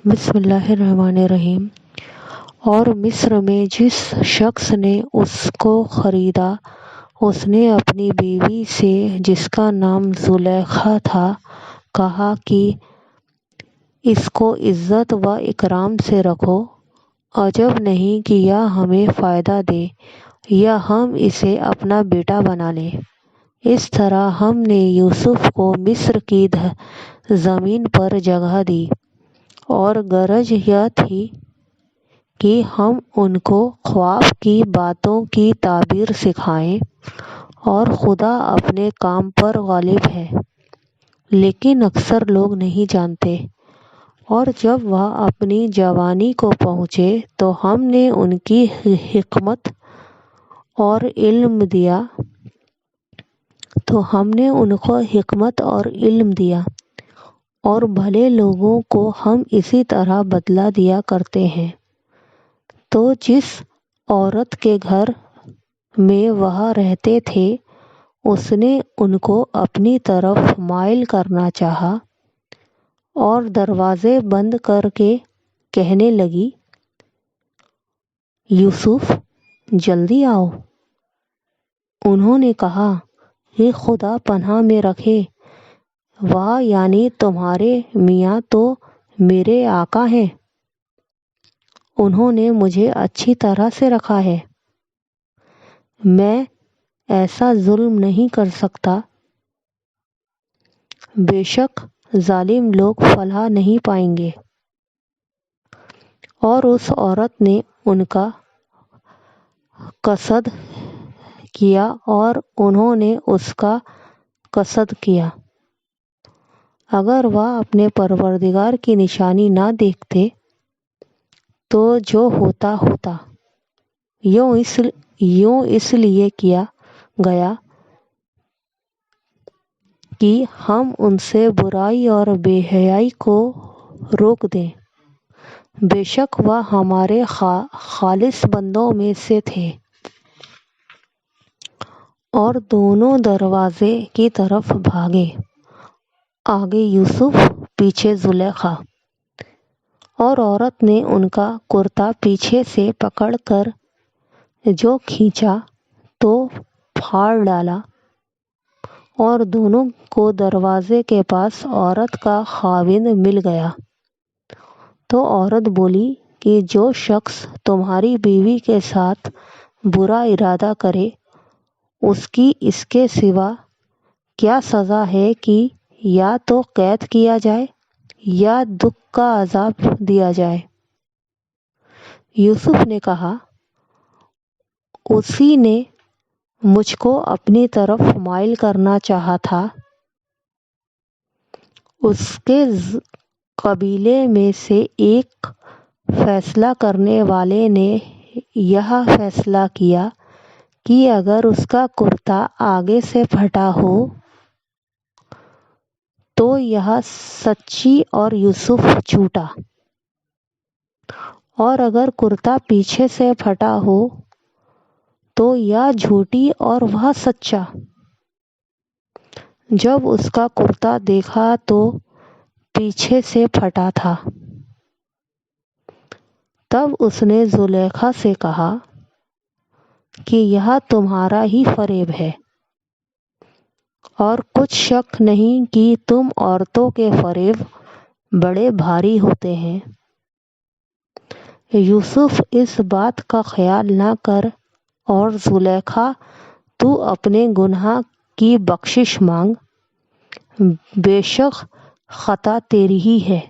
بسم اللہ الرحمن الرحیم۔ اور مصر میں جس شخص نے اس کو خریدا اس نے اپنی بیوی سے جس کا نام زلیخا تھا کہا کہ اس کو عزت و اکرام سے رکھو، عجب نہیں کہ یہ ہمیں فائدہ دے یا ہم اسے اپنا بیٹا بنا لیں۔ اس طرح ہم نے یوسف کو مصر کی زمین پر جگہ دی، اور غرض یہ تھی کہ ہم ان کو خواب کی باتوں کی تعبیر سکھائیں، اور خدا اپنے کام پر غالب ہے، لیکن اکثر لوگ نہیں جانتے۔ اور جب وہ اپنی جوانی کو پہنچے تو ہم نے ان کی حکمت اور علم دیا، اور بھلے لوگوں کو ہم اسی طرح بدلہ دیا کرتے ہیں۔ تو جس عورت کے گھر میں وہ رہتے تھے اس نے ان کو اپنی طرف مائل کرنا چاہا، اور دروازے بند کر کے کہنے لگی، یوسف جلدی آؤ۔ انہوں نے کہا کہ خدا پناہ میں رکھے، وہ یعنی تمہارے میاں تو میرے آقا ہیں، انہوں نے مجھے اچھی طرح سے رکھا ہے، میں ایسا ظلم نہیں کر سکتا۔ بے شک ظالم لوگ فلاح نہیں پائیں گے۔ اور اس عورت نے ان کا قصد کیا اور انہوں نے اس کا قصد کیا۔ اگر وہ اپنے پروردگار کی نشانی نہ دیکھتے تو جو ہوتا ہوتا، یوں اس لیے کیا گیا کہ ہم ان سے برائی اور بے حیائی کو روک دیں۔ بے شک وہ ہمارے خالص بندوں میں سے تھے۔ اور دونوں دروازے کی طرف بھاگے، آگے یوسف پیچھے زلیخا، اور عورت نے ان کا کرتا پیچھے سے پکڑ کر جو کھینچا تو پھاڑ ڈالا، اور دونوں کو دروازے کے پاس عورت کا خاوند مل گیا۔ تو عورت بولی کہ جو شخص تمہاری بیوی کے ساتھ برا ارادہ کرے اس کی اس کے سوا کیا سزا ہے کہ یا تو قید کیا جائے یا دکھ کا عذاب دیا جائے۔ یوسف نے کہا، اسی نے مجھ کو اپنی طرف مائل کرنا چاہا تھا۔ اس کے قبیلے میں سے ایک فیصلہ کرنے والے نے یہ فیصلہ کیا کہ اگر اس کا کرتا آگے سے پھٹا ہو تو یہ سچی اور یوسف جھوٹا، اور اگر کرتا پیچھے سے پھٹا ہو تو یہ جھوٹی اور وہ سچا۔ جب اس کا کرتا دیکھا تو پیچھے سے پھٹا تھا، تب اس نے زلیخا سے کہا کہ یہ تمہارا ہی فریب ہے، اور کچھ شک نہیں کہ تم عورتوں کے فریب بڑے بھاری ہوتے ہیں۔ یوسف اس بات کا خیال نہ کر، اور زلیخا تو اپنے گناہ کی بخشش مانگ، بے شک خطا تیری ہی ہے۔